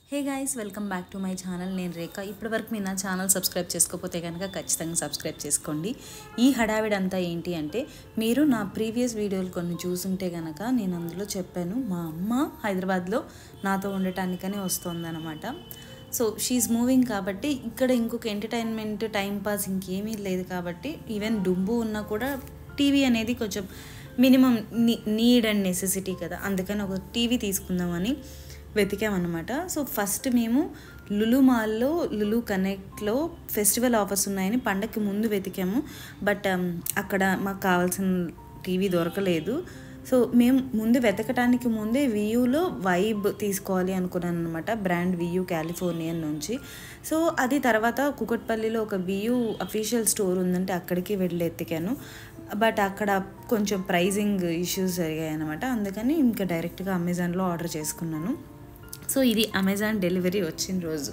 Hey guys, welcome back to my channel. నేను రేఖ. ఇప్పటివరకు మీరు నా ఛానల్ సబ్స్క్రైబ్ చేసుకోకపోతే కనుక ఖచ్చితంగా సబ్స్క్రైబ్ చేసుకోండి. ఈ హడావిడంతా ఏంటి అంటే, మీరు నా ప్రీవియస్ వీడియోలు కొన్ని చూసుంటే కనుక నేను అందులో చెప్పాను, మా అమ్మ హైదరాబాద్లో నాతో ఉండటానికనే వస్తుందన్నమాట. సో షీఈ్ మూవింగ్ కాబట్టి ఇక్కడ ఇంకొక ఎంటర్టైన్మెంట్ టైంపాస్ ఇంకేమీ లేదు కాబట్టి, ఈవెన్ డుంబు ఉన్నా కూడా టీవీ అనేది కొంచెం మినిమం నీడ్ అండ్ నెసెసిటీ కదా, అందుకని ఒక టీవీ తీసుకుందామని వెతికామన్నమాట. సో ఫస్ట్ మేము లులు మాల్లో లులు కనెక్ట్లో ఫెస్టివల్ ఆఫర్స్ ఉన్నాయని పండగకి ముందు వెతికాము. బట్ అక్కడ మాకు కావాల్సిన టీవీ దొరకలేదు. సో మేము ముందు వెతకటానికి ముందే వియూలో వైబ్ తీసుకోవాలి అనుకున్నాను అనమాట, బ్రాండ్ వియూ కాలిఫోర్నియన్ నుంచి. సో అది తర్వాత కుకట్పల్లిలో ఒక వియూ అఫీషియల్ స్టోర్ ఉందంటే అక్కడికి వెళ్ళి ఎత్తికాను. బట్ అక్కడ కొంచెం ప్రైజింగ్ ఇష్యూస్ జరిగాయి అనమాట, అందుకని ఇంకా డైరెక్ట్గా అమెజాన్లో ఆర్డర్ చేసుకున్నాను. సో ఇది అమెజాన్ డెలివరీ వచ్చిన రోజు.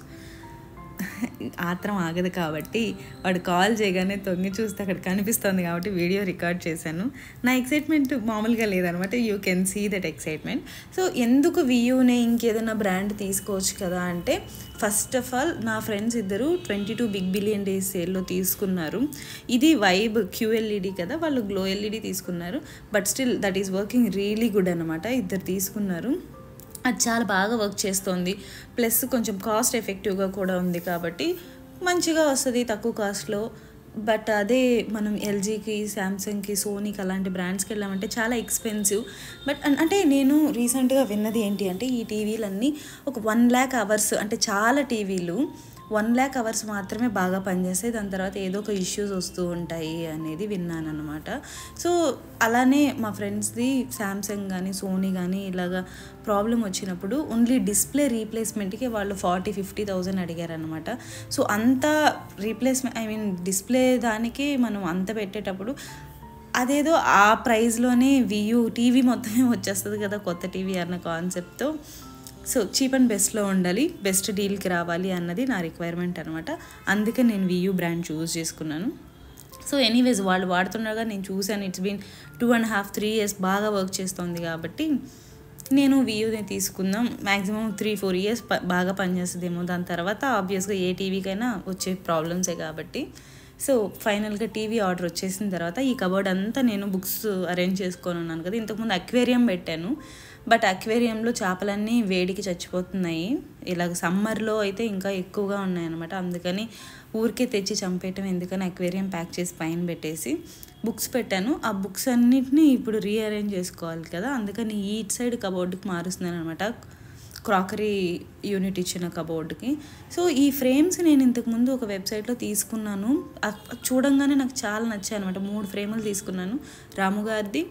ఆత్రం ఆగదు కాబట్టి వాడు కాల్ చేయగానే తొంగి చూస్తే అక్కడ కనిపిస్తుంది కాబట్టి వీడియో రికార్డ్ చేశాను. నా ఎక్సైట్మెంట్ మామూలుగా లేదనమాట, you can see that excitement. So ఎందుకు వియూనే ఇంకేదైనా బ్రాండ్ తీసుకోవచ్చు కదా అంటే, ఫస్ట్ ఆఫ్ ఆల్ నా ఫ్రెండ్స్ ఇద్దరు 22 బిగ్ బిలియన్ డేస్ సేల్లో తీసుకున్నారు. ఇది వైబ్ క్యూఎల్ఈడి కదా, వాళ్ళు గ్లో ఎల్ఈడి తీసుకున్నారు. But still that is working really good అనమాట. ఇద్దరు తీసుకున్నారు, అది చాలా బాగా వర్క్ చేస్తుంది. ప్లస్ కొంచెం కాస్ట్ ఎఫెక్టివ్గా కూడా ఉంది కాబట్టి మంచిగా వస్తుంది తక్కువ కాస్ట్లో. బట్ అదే మనం ఎల్జీకి, శాంసంగ్కి, సోనీకి అలాంటి బ్రాండ్స్కి వెళ్ళామంటే చాలా ఎక్స్పెన్సివ్. బట్ అంటే నేను రీసెంట్గా విన్నది ఏంటి అంటే, ఈ టీవీలన్నీ ఒక 1 lakh అవర్స్, అంటే చాలా టీవీలు 1 lakh అవర్స్ మాత్రమే బాగా పనిచేస్తాయి, దాని తర్వాత ఏదో ఒక ఇష్యూస్ వస్తూ ఉంటాయి అనేది విన్నాను అనమాట. సో అలానే మా ఫ్రెండ్స్ది శాంసంగ్ కానీ సోనీ కానీ ఇలాగా ప్రాబ్లం వచ్చినప్పుడు ఓన్లీ డిస్ప్లే రీప్లేస్మెంట్కి వాళ్ళు 40,000-50,000 అడిగారనమాట. సో అంత రీప్లేస్మెంట్, ఐ మీన్ డిస్ప్లే దానికి మనం అంత పెట్టేటప్పుడు అదేదో ఆ ప్రైస్లోనే వియూ టీవీ మొత్తమే వచ్చేస్తుంది కదా కొత్త టీవీ అన్న కాన్సెప్ట్తో. సో చీప్ అండ్ బెస్ట్లో ఉండాలి, బెస్ట్ డీల్కి రావాలి అన్నది నా రిక్వైర్మెంట్ అనమాట. అందుకే నేను వియూ బ్రాండ్ చూస్ చేసుకున్నాను. సో ఎనీవేస్ వాళ్ళు వాడుతుండగా నేను చూశాను, ఇట్స్ బీన్ 2.5-3 years బాగా వర్క్ చేస్తుంది కాబట్టి నేను వియూనే తీసుకుందాం. మ్యాక్సిమం 3-4 years బాగా పనిచేస్తుందేమో, దాని తర్వాత ఆబ్వియస్గా ఏ టీవీకైనా వచ్చే ప్రాబ్లమ్సే కాబట్టి. సో ఫైనల్గా టీవీ ఆర్డర్ వచ్చేసిన తర్వాత ఈ కబోర్డ్ అంతా నేను బుక్స్ అరేంజ్ చేసుకొని ఉన్నాను కదా. ఇంతకుముందు అక్వేరియం పెట్టాను, బట్ అక్వేరియంలో చేపలన్నీ వేడికి చచ్చిపోతున్నాయి. ఇలాగ సమ్మర్లో అయితే ఇంకా ఎక్కువగా ఉన్నాయన్నమాట, అందుకని ఊరికే తెచ్చి చంపేయటం ఎందుకని అక్వేరియం ప్యాక్ చేసి పైన పెట్టేసి బుక్స్ పెట్టాను. ఆ బుక్స్ అన్నిటిని ఇప్పుడు రీఅరేంజ్ చేసుకోవాలి కదా, అందుకని ఈ సైడ్ కబోర్డుకి మారుస్తున్నాను అనమాట, క్రాకరీ యూనిట్ ఇచ్చిన కబోర్డ్కి. సో ఈ ఫ్రేమ్స్ నేను ఇంతకుముందు ఒక వెబ్సైట్లో తీసుకున్నాను, చూడంగానే నాకు చాలా నచ్చాయి అనమాట. 3 ఫ్రేములు తీసుకున్నాను, రాముగారిది,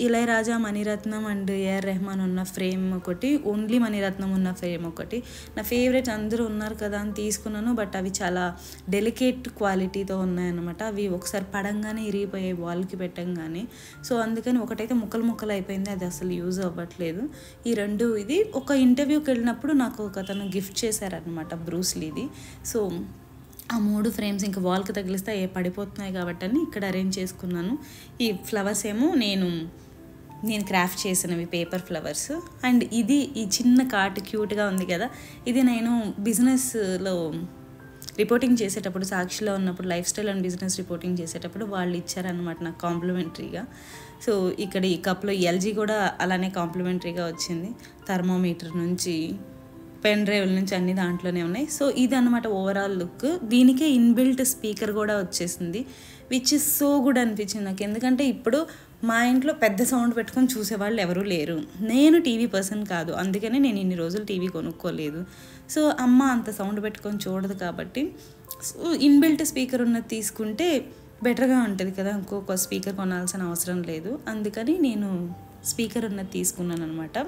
ఇళయరాజా, మణిరత్నం అండ్ ఏఆర్ రెహమాన్ ఉన్న ఫ్రేమ్ ఒకటి, ఓన్లీ మణిరత్నం ఉన్న ఫ్రేమ్ ఒకటి. నా ఫేవరెట్ అందరూ ఉన్నారు కదా అని తీసుకున్నాను, బట్ అవి చాలా డెలికేట్ క్వాలిటీతో ఉన్నాయన్నమాట. అవి ఒకసారి పడంగానే ఇరిగిపోయాయి వాల్కి పెట్టంగానే. సో అందుకని ఒకటైతే ముక్కలు అయిపోయింది, అది అసలు యూజ్ అవ్వట్లేదు. ఈ రెండు, ఇది ఒక ఇంటర్వ్యూకి వెళ్ళినప్పుడు నాకు ఒకతను గిఫ్ట్ చేశారనమాట, బ్రూస్లీది. సో ఆ 3 ఫ్రేమ్స్ ఇంకా వాల్కి తగిలిస్తే పడిపోతున్నాయి కాబట్టి అని ఇక్కడ అరేంజ్ చేసుకున్నాను. ఈ ఫ్లవర్స్ ఏమో నేను క్రాఫ్ట్ చేసినవి, పేపర్ ఫ్లవర్స్. అండ్ ఇది ఈ చిన్న కార్ట్ క్యూట్గా ఉంది కదా, ఇది నేను బిజినెస్లో రిపోర్టింగ్ చేసేటప్పుడు, సాక్షిలో ఉన్నప్పుడు life style and business reporting చేసేటప్పుడు వాళ్ళు ఇచ్చారనమాట నాకు కాంప్లిమెంటరీగా. సో ఇక్కడ ఈ కప్లో ఎల్జీ కూడా అలానే కాంప్లిమెంటరీగా వచ్చింది. థర్మోమీటర్ నుంచి పెన్ డ్రైవ్ల నుంచి అన్ని దాంట్లోనే ఉన్నాయి. సో ఇది అనమాట ఓవరాల్ లుక్. దీనికే ఇన్బిల్ట్ స్పీకర్ కూడా వచ్చేసింది, విచ్ ఇస్ సో గుడ్ అనిపించింది నాకు. ఎందుకంటే ఇప్పుడు మా ఇంట్లో పెద్ద సౌండ్ పెట్టుకొని చూసేవాళ్ళు ఎవరూ లేరు, నేను టీవీ పర్సన్ కాదు, అందుకనే నేను ఇన్ని రోజులు టీవీ కొనుక్కోలేదు. సో అమ్మ అంత సౌండ్ పెట్టుకొని చూడదు కాబట్టి ఇన్బిల్ట్ స్పీకర్ ఉన్నది తీసుకుంటే బెటర్గా ఉంటుంది కదా, ఇంకొక స్పీకర్ కొనాల్సిన అవసరం లేదు. అందుకని నేను స్పీకర్ ఉన్నది తీసుకున్నాను అనమాట.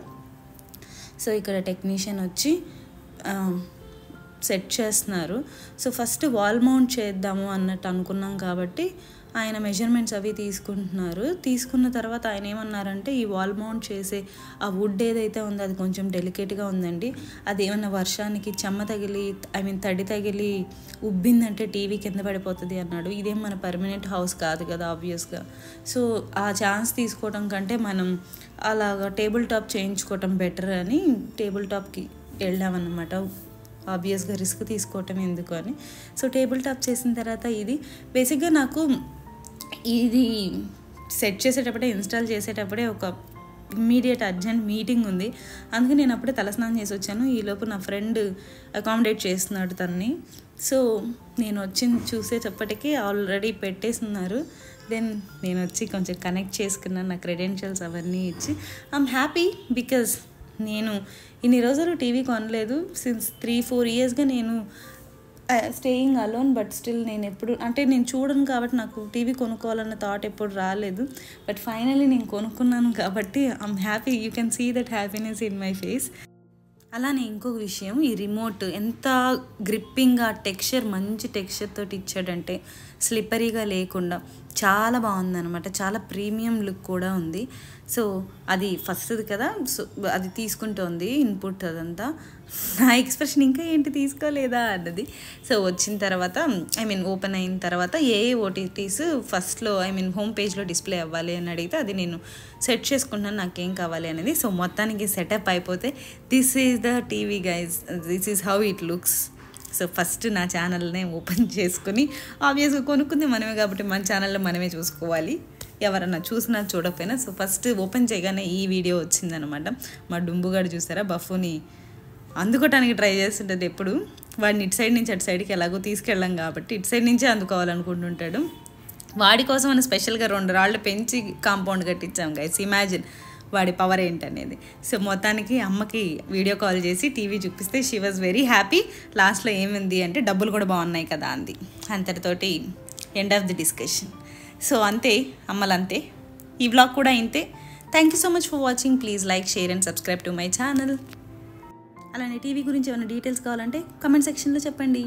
సో ఇక్కడ టెక్నీషియన్ వచ్చి సెట్ చేస్తున్నారు. సో ఫస్ట్ వాల్ మౌంట్ చేద్దాము అన్నట్టు అనుకున్నాం కాబట్టి ఆయన మెజర్మెంట్స్ అవి తీసుకుంటున్నారు. తీసుకున్న తర్వాత ఆయన ఏమన్నారంటే, ఈ వాల్ మౌంట్ చేసే ఆ వుడ్ ఏదైతే ఉందో అది కొంచెం డెలికేట్గా ఉందండి, అది ఏమన్నా వర్షానికి చెమ్మ తగిలి, ఐ మీన్ తడి తగిలి ఉబ్బిందంటే టీవీ కింద పడిపోతుంది అన్నాడు. ఇదేం మన పర్మనెంట్ హౌస్ కాదు కదా ఆబ్వియస్గా. సో ఆ ఛాన్స్ తీసుకోవడం కంటే మనం అలాగా టేబుల్ టాప్ చేయించుకోవటం బెటర్ అని టేబుల్ టాప్కి వెళ్ళామన్నమాట. ఆబ్వియస్గా రిస్క్ తీసుకోవటం ఎందుకు అని. సో టేబుల్ టాప్ చేసిన తర్వాత ఇది బేసిక్గా నాకు ఇది సెట్ చేసేటప్పుడే, ఇన్స్టాల్ చేసేటప్పుడే ఒక ఇమ్మీడియట్ అర్జెంట్ మీటింగ్ ఉంది. అందుకే నేను అప్పుడే తలస్నానం చేసి వచ్చాను. ఈలోపు నా ఫ్రెండ్ అకామిడేట్ చేస్తున్నాడు తన్ని. సో నేను వచ్చి చూసేటప్పటికీ ఆల్రెడీ పెట్టేస్తున్నారు. దెన్ నేను వచ్చి కొంచెం కనెక్ట్ చేసుకున్నాను, నా క్రెడెన్షియల్స్ అవన్నీ ఇచ్చి. ఐఎమ్ హ్యాపీ బికాజ్ నేను ఇన్ని రోజులు టీవీ కొనలేదు. సిన్స్ 3-4 ఇయర్స్గా నేను స్టేయింగ్ అలోన్. బట్ స్టిల్ నేను ఎప్పుడు అంటే నేను చూడను కాబట్టి నాకు టీవీ కొనుక్కోవాలన్న థాట్ ఎప్పుడు రాలేదు. బట్ ఫైనలీ నేను కొనుక్కున్నాను కాబట్టి I'm happy. You can see that happiness in my face. అలానే ఇంకొక విషయం, ఈ రిమోట్ ఎంత గ్రిప్పింగ్గా టెక్స్చర్, మంచి టెక్స్చర్ తోటి ఇచ్చాడంటే స్లిప్పరీగా లేకుండా చాలా బాగుందన్నమాట. చాలా ప్రీమియం లుక్ కూడా ఉంది. సో అది ఫస్ట్ది కదా, సో అది తీసుకుంటోంది ఇన్పుట్ అదంతా. నా ఎక్స్ప్రెషన్ ఇంకా ఏంటి తీసుకోలేదా అన్నది. సో వచ్చిన తర్వాత ఓపెన్ అయిన తర్వాత ఏ ఓటీటీస్ ఫస్ట్లో హోమ్ పేజ్లో డిస్ప్లే అవ్వాలి అని అడిగితే అది నేను సెట్ చేసుకుంటున్నాను నాకేం కావాలి అనేది. సో మొత్తానికి సెటప్ అయిపోతే this is the TV guys, this is how it looks. So first నా ఛానల్నే ఓపెన్ చేసుకుని, ఆబ్వియస్గా కొనుక్కుంది మనమే కాబట్టి మన ఛానల్లో మనమే చూసుకోవాలి, ఎవరన్నా చూసినా చూడకపోయినా. సో ఫస్ట్ ఓపెన్ చేయగానే ఈ వీడియో వచ్చిందనమాట. మా డుంబుగాడు చూసారా, బఫుని అందుకోవటానికి ట్రై చేస్తుంటుంది ఎప్పుడు. వాడిని ఇటు సైడ్ నుంచి అటు సైడ్కి ఎలాగో తీసుకెళ్ళాం కాబట్టి ఇటు సైడ్ నుంచే అందుకోవాలనుకుంటుంటాడు. వాడి కోసం మనం స్పెషల్గా 2 రాళ్ళు పెంచి కాంపౌండ్ కట్టించాం గైస్. ఇమాజిన్ వాడి పవర్ ఏంటనేది. సో మొత్తానికి అమ్మకి వీడియో కాల్ చేసి టీవీ చూపిస్తే షీ వాజ్ వెరీ హ్యాపీ. లాస్ట్లో ఏమైంది అంటే డబ్బులు కూడా బాగున్నాయి కదా అంది. అంతటితోటి end of the discussion. So అంతే అమ్మలంతే, ఈ వ్లాగ్ కూడా ఇంతే. Thank you so much for watching. Please like, share and subscribe to my channel. అలానే టీవీ గురించి ఏమైనా డీటెయిల్స్ కావాలంటే కామెంట్ సెక్షన్లో చెప్పండి.